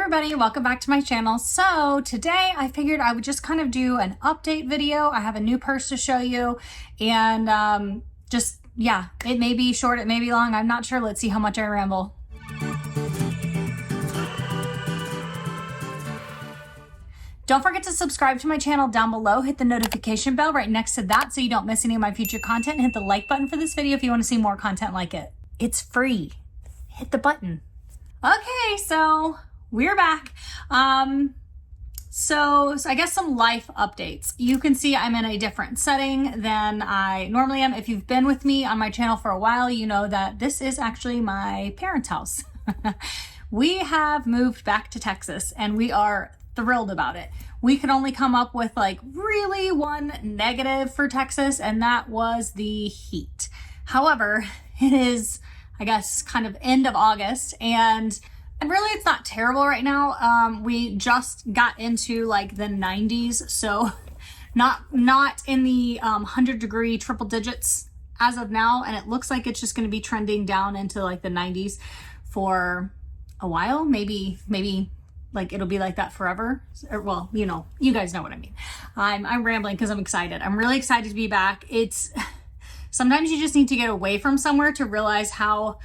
everybody, welcome back to my channel. So today I figured I would just kind of do an update video. I have a new purse to show you and yeah, it may be short, it may be long, I'm not sure. Let's see how much I ramble. Don't forget to subscribe to my channel down below. Hit the notification bell right next to that so you don't miss any of my future content. And hit the like button for this video if you want to see more content like it. It's free. Hit the button. Okay, so we're back. So I guess some life updates. You can see I'm in a different setting than I normally am. If you've been with me on my channel for a while, you know that this is actually my parents' house. We have moved back to Texas and we are thrilled about it. We could only come up with like really one negative for Texas, and that was the heat. However, it is, I guess, kind of end of August, and really it's not terrible right now. We just got into like the 90s, so not in the 100-degree triple digits as of now, and it looks like it's just going to be trending down into like the 90s for a while. Maybe like it'll be like that forever. Well, you know, you guys know what I mean. I'm rambling because I'm excited. I'm really excited to be back. It's sometimes you just need to get away from somewhere to realize how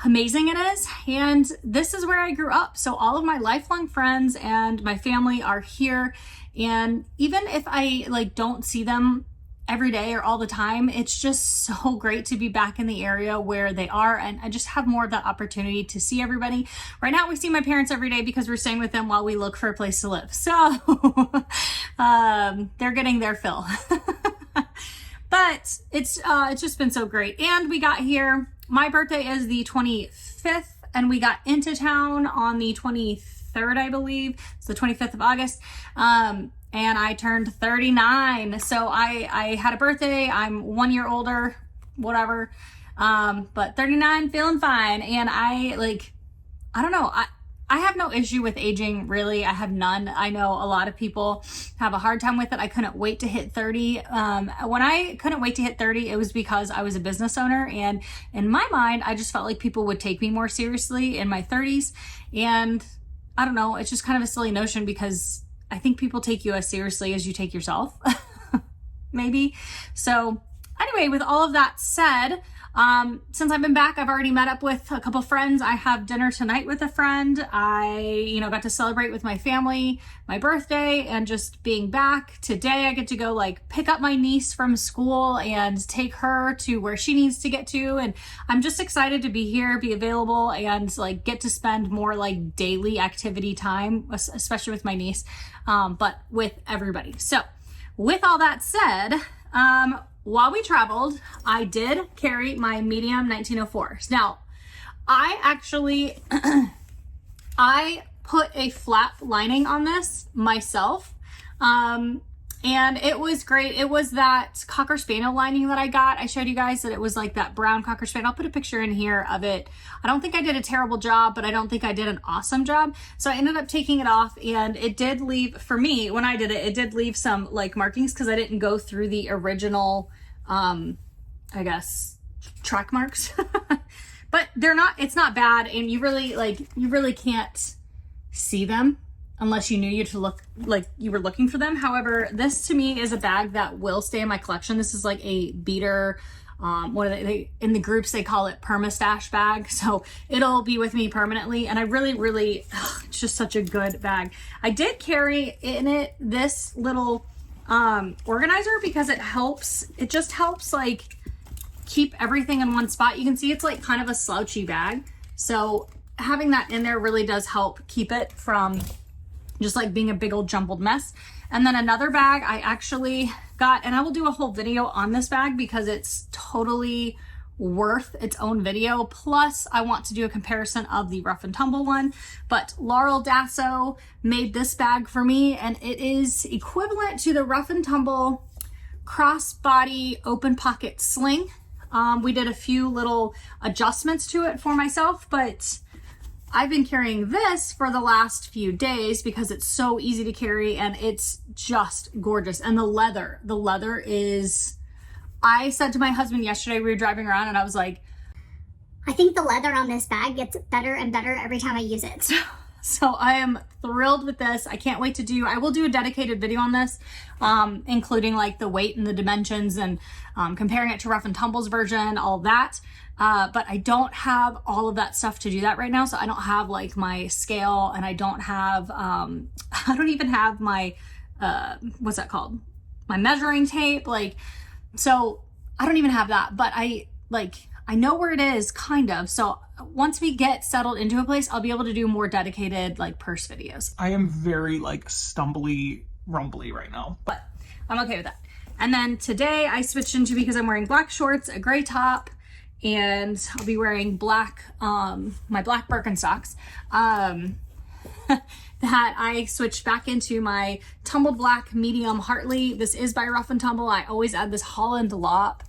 amazing it is. And this is where I grew up. So all of my lifelong friends and my family are here. And even if I like don't see them every day or all the time, it's just so great to be back in the area where they are. And I just have more of that opportunity to see everybody. Right now we see my parents every day because we're staying with them while we look for a place to live. So they're getting their fill. But it's just been so great. And we got here, my birthday is the 25th, and we got into town on the 23rd, I believe. It's the 25th of August. And I turned 39. So I had a birthday. I'm 1 year older, whatever. But 39, feeling fine. And I don't know. I have no issue with aging, really. I have none. I know a lot of people have a hard time with it. I couldn't wait to hit 30. When I couldn't wait to hit 30, it was because I was a business owner. And in my mind, I just felt like people would take me more seriously in my 30s. And I don't know, it's just kind of a silly notion because I think people take you as seriously as you take yourself, maybe. So anyway, with all of that said, since I've been back, I've already met up with a couple friends. I have dinner tonight with a friend. I, got to celebrate with my family, my birthday, and just being back. Today I get to go like pick up my niece from school and take her to where she needs to get to. And I'm just excited to be here, be available, and like get to spend more like daily activity time, especially with my niece, but with everybody. So with all that said, while we traveled, I did carry my medium 1904s. Now, I actually, I put a flap lining on this myself, and it was great. It was that Cocker Spaniel lining that I got. I showed you guys that it was like that brown Cocker Spaniel. I'll put a picture in here of it. I don't think I did a terrible job, but I don't think I did an awesome job. So I ended up taking it off, and it did leave, for me, when I did it, it did leave some like markings because I didn't go through the original, I guess, track marks. But it's not bad, and you really can't see them unless you knew you to look like you were looking for them. However, this to me is a bag that will stay in my collection. This is like a beater, what are they in the groups, they call it perma-stash bag. So it'll be with me permanently. And I really, it's just such a good bag. I did carry in it this little organizer because it just helps like keep everything in one spot. You can see it's like kind of a slouchy bag. So having that in there really does help keep it from just like being a big old jumbled mess. And then another bag I actually got, and I will do a whole video on this bag because it's totally worth its own video. Plus I want to do a comparison of the Rough and Tumble one, but Laurel Dasso made this bag for me, and it is equivalent to the Rough and Tumble crossbody open pocket sling. We did a few little adjustments to it for myself, but I've been carrying this for the last few days because it's so easy to carry and it's just gorgeous. And the leather is, I said to my husband yesterday, we were driving around and I was like, I think the leather on this bag gets better and better every time I use it. So I am thrilled with this. I can't wait to I will do a dedicated video on this, including like the weight and the dimensions and comparing it to Rough and Tumble's version, all that. But I don't have all of that stuff to do that right now. So I don't have like my scale, and I don't have, I don't even have my, what's that called? My measuring tape. Like, so I don't even have that, but I know where it is, kind of. So once we get settled into a place, I'll be able to do more dedicated like purse videos. I am very like stumbly rumbly right now, but I'm okay with that. And then today I switched into, because I'm wearing black shorts, a gray top, and I'll be wearing black, my black Birkenstocks, that I switched back into my tumbled black medium Hartley. This is by Rough and Tumble. I always add this Holland Lop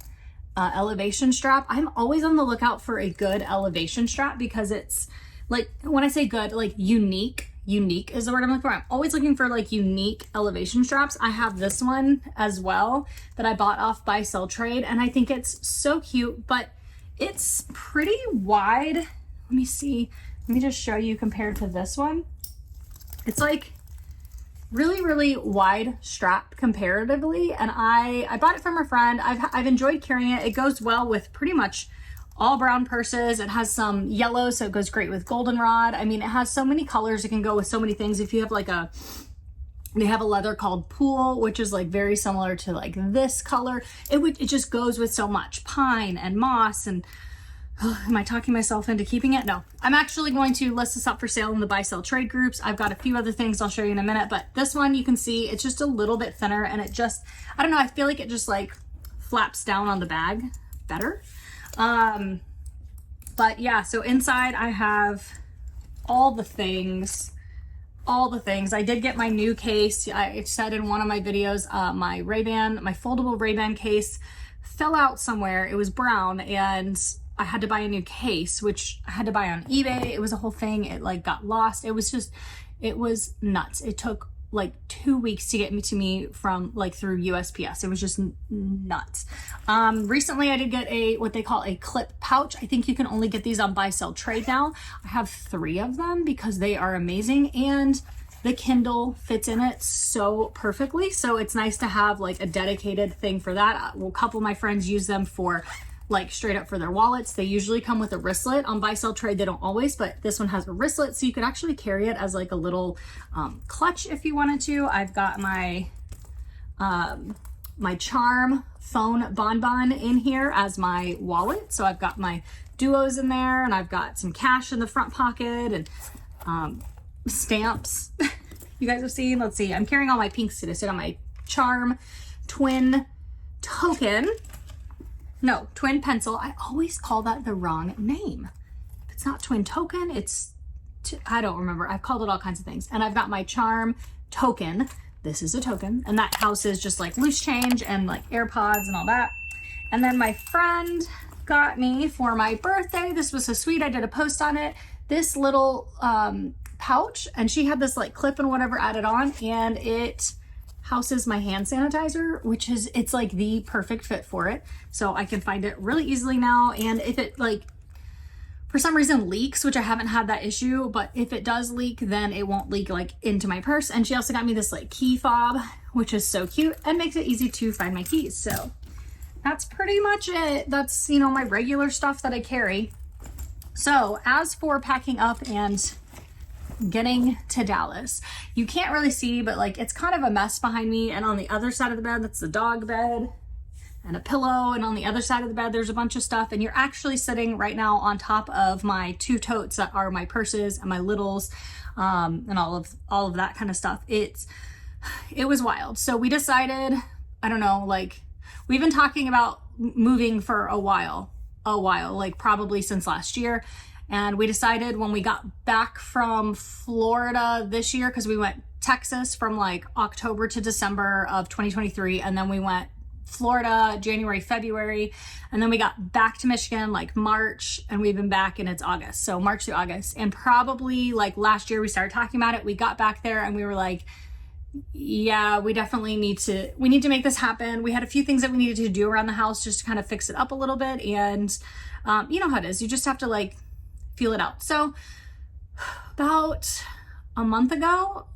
elevation strap. I'm always on the lookout for a good elevation strap, because it's like, when I say good, like unique is the word I'm looking for. I'm always looking for like unique elevation straps. I have this one as well that I bought off Buy Sell Trade, and I think it's so cute, but it's pretty wide. Let me see. Let me just show you compared to this one. It's like really wide strap comparatively, and I bought it from a friend. I've enjoyed carrying it. It goes well with pretty much all brown purses. It has some yellow, so it goes great with goldenrod. I mean, it has so many colors. It can go with so many things. If you have like they have a leather called Pool, which is like very similar to like this color. It just goes with so much pine and moss. And am I talking myself into keeping it? No, I'm actually going to list this up for sale in the Buy Sell Trade groups. I've got a few other things I'll show you in a minute, but this one you can see it's just a little bit thinner, and it just, I don't know, I feel like it just like flaps down on the bag better. But yeah, so inside I have all the things. I did get my new case. I said in one of my videos, my foldable Ray-Ban case fell out somewhere. It was brown, and I had to buy a new case, which I had to buy on eBay. It was a whole thing. It like got lost. It was nuts. It took like 2 weeks to get to me from like through USPS. It was just nuts. Recently I did get what they call a clip pouch. I think you can only get these on Buy Sell Trade now. I have 3 of them because they are amazing, and the Kindle fits in it so perfectly. So it's nice to have like a dedicated thing for that. A couple of my friends use them for like straight up for their wallets. They usually come with a wristlet. On Buy Sell Trade they don't always, but this one has a wristlet, so you could actually carry it as like a little clutch if you wanted to. I've got my my Charm phone bonbon in here as my wallet. So I've got my duos in there, and I've got some cash in the front pocket, and stamps. You guys have seen, let's see, I'm carrying all my pinks today. So I got my Charm twin token. No, twin pencil. I always call that the wrong name. It's not twin token, it's, I don't remember. I've called it all kinds of things. And I've got my Charm token. This is a token. And that houses just like loose change and like AirPods and all that. And then my friend got me for my birthday, this was so sweet, I did a post on it, this little pouch. And she had this like clip and whatever added on, and it houses my hand sanitizer, which is, it's like the perfect fit for it. So I can find it really easily now. And if it like for some reason leaks, which I haven't had that issue, but if it does leak, then it won't leak like into my purse. And she also got me this like key fob, which is so cute and makes it easy to find my keys. So that's pretty much it. That's, you know, my regular stuff that I carry. So as for packing up and getting to Dallas, you can't really see, but like it's kind of a mess behind me, and on the other side of the bed, that's the dog bed and a pillow, and on the other side of the bed there's a bunch of stuff, and you're actually sitting right now on top of my 2 totes that are my purses and my littles, and all of that kind of stuff. It was wild. So we decided, I don't know, like we've been talking about moving for a while, like probably since last year. And we decided when we got back from Florida this year, because we went Texas from like October to December of 2023, and then we went Florida January, February, and then we got back to Michigan like March, and we've been back, and it's August. So March to August. And probably like last year we started talking about it. We got back there and we were like, yeah, we definitely need to make this happen. We had a few things that we needed to do around the house just to kind of fix it up a little bit. And you know how it is. You just have to like feel it out. So about, a month ago,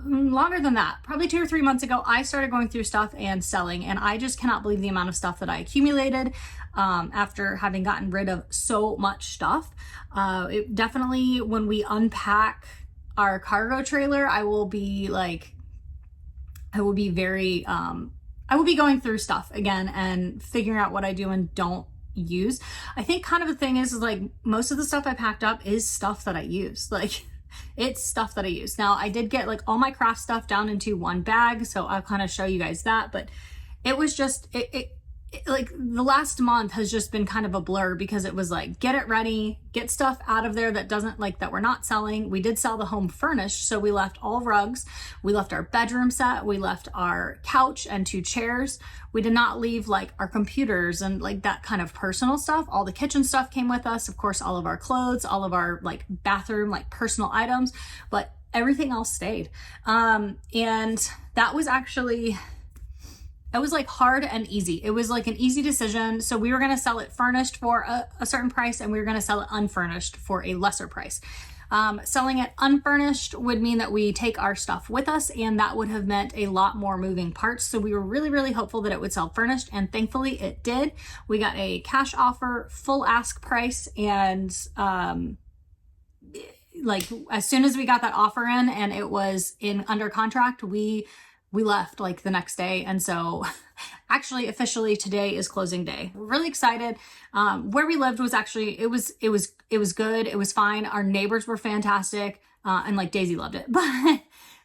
longer than that, probably 2 or 3 months ago, I started going through stuff and selling, and I just cannot believe the amount of stuff that I accumulated after having gotten rid of so much stuff. It definitely, when we unpack our cargo trailer, I will be going through stuff again and figuring out what I do and don't use. I think kind of the thing is like most of the stuff I packed up is stuff that I use. Like it's stuff that I use. Now I did get like all my craft stuff down into one bag, so I'll kind of show you guys that, but it was just, it like the last month has just been kind of a blur because it was like, get it ready, get stuff out of there that doesn't like, that we're not selling. We did sell the home furnished. So we left all rugs. We left our bedroom set. We left our couch and 2 chairs. We did not leave like our computers and like that kind of personal stuff. All the kitchen stuff came with us. Of course, all of our clothes, all of our like bathroom, like personal items, but everything else stayed. And that was actually, it was like hard and easy. It was like an easy decision. So we were going to sell it furnished for a certain price, and we were going to sell it unfurnished for a lesser price. Selling it unfurnished would mean that we take our stuff with us, and that would have meant a lot more moving parts. So we were really, really hopeful that it would sell furnished, and thankfully it did. We got a cash offer, full ask price, and like as soon as we got that offer in and it was in under contract, we left like the next day. And so actually officially today is closing day. We're really excited. Where we lived was actually, it was good. It was fine. Our neighbors were fantastic. And like Daisy loved it,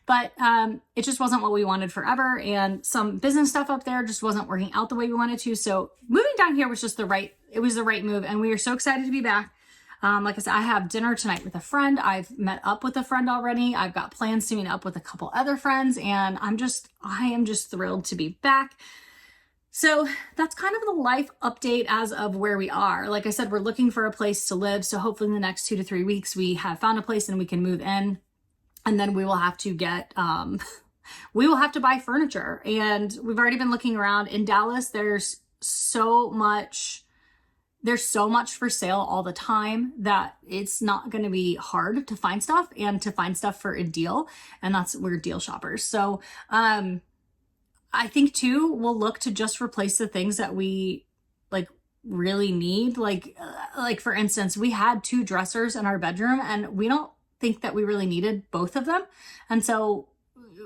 but it just wasn't what we wanted forever. And some business stuff up there just wasn't working out the way we wanted to. So moving down here was just the right move. And we are so excited to be back. Like I said, I have dinner tonight with a friend. I've met up with a friend already. I've got plans to meet up with a couple other friends, and I am just thrilled to be back. So that's kind of the life update as of where we are. Like I said, we're looking for a place to live. So hopefully in the next 2 to 3 weeks, we have found a place and we can move in, and then we will have to get, we will have to buy furniture. And we've already been looking around in Dallas. There's so much for sale all the time that it's not going to be hard to find stuff and to find stuff for a deal. And we're deal shoppers. So, I think too, we'll look to just replace the things that we like really need. Like for instance, we had 2 dressers in our bedroom and we don't think that we really needed both of them. And so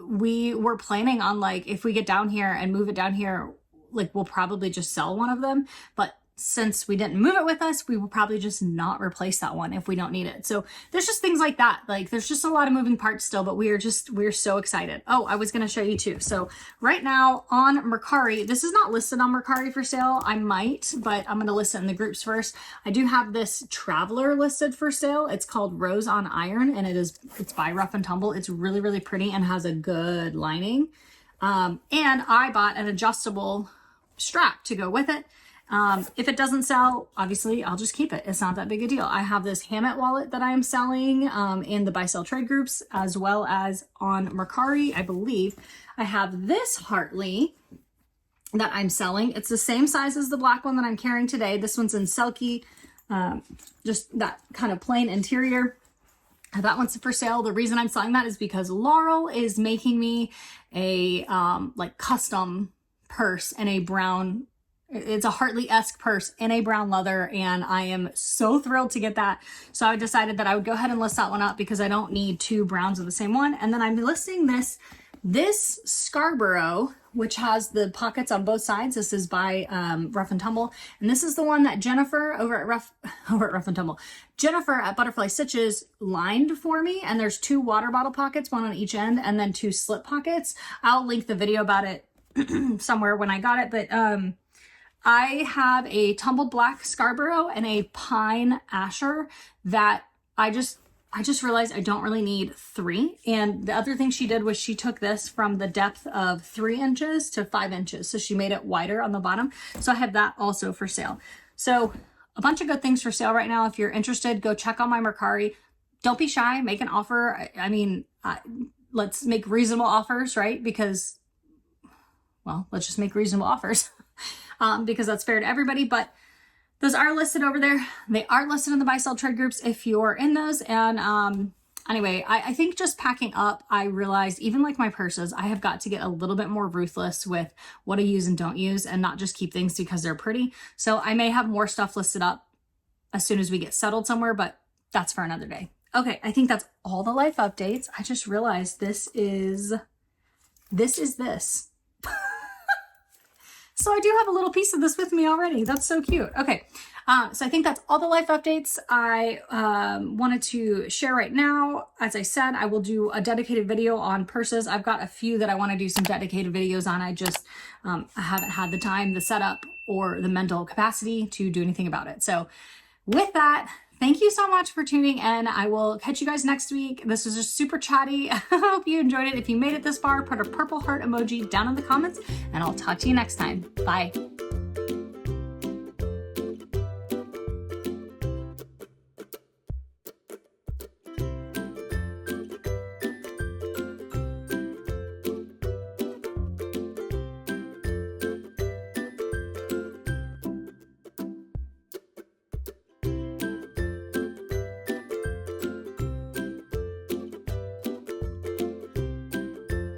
we were planning on like, if we get down here and move it down here, like we'll probably just sell one of them. But since we didn't move it with us, we will probably just not replace that one if we don't need it. So there's just things like that. Like there's just a lot of moving parts still, but we're so excited. Oh, I was going to show you too. So right now on Mercari, this is not listed on Mercari for sale. I might, but I'm going to list it in the groups first. I do have this Traveler listed for sale. It's called Rose on Iron, and it's by Rough and Tumble. It's really, really pretty and has a good lining. And I bought an adjustable strap to go with it. If it doesn't sell, obviously I'll just keep it. It's not that big a deal. I have this Hammett wallet that I am selling, in the buy sell trade groups, as well as on Mercari. I believe I have this Hartley that I'm selling. It's the same size as the black one that I'm carrying today. This one's in Selkie, just that kind of plain interior. That one's for sale. The reason I'm selling that is because Laurel is making me a, like custom purse in a brown. It's a Hartley-esque purse in a brown leather, and I am so thrilled to get that. So I decided that I would go ahead and list that one up because I don't need 2 browns of the same one. And then I'm listing this Scarborough, which has the pockets on both sides. This is by Rough and Tumble, and this is the one that Jennifer over at Rough and Tumble, Jennifer at Butterfly Stitches lined for me. And there's 2 water bottle pockets, one on each end, and then 2 slip pockets. I'll link the video about it somewhere when I got it, but I have a tumbled black Scarborough and a pine Asher that I just realized I don't really need 3. And the other thing she did was she took this from the depth of 3 inches to 5 inches. So she made it wider on the bottom. So I have that also for sale. So a bunch of good things for sale right now. If you're interested, go check on my Mercari. Don't be shy, make an offer. I mean, let's make reasonable offers, right? Because, well, let's just make reasonable offers. Because that's fair to everybody, but those are listed over there. They are listed in the buy sell trade groups if you're in those. And Anyway, I think just packing up, I realized even like my purses, I have got to get a little bit more ruthless with what I use and don't use and not just keep things because they're pretty. So I may have more stuff listed up as soon as we get settled somewhere, but that's for another day. Okay, I think that's all the life updates. I just realized this is this. So I do have a little piece of this with me already. That's so cute. Okay, so I think that's all the life updates I wanted to share right now. As I said, I will do a dedicated video on purses. I've got a few that I want to do some dedicated videos on. I just I haven't had the time, the setup, or the mental capacity to do anything about it. So with that, thank you so much for tuning in. I will catch you guys next week. This was just super chatty. I hope you enjoyed it. If you made it this far, put a purple heart emoji down in the comments, and I'll talk to you next time. Bye.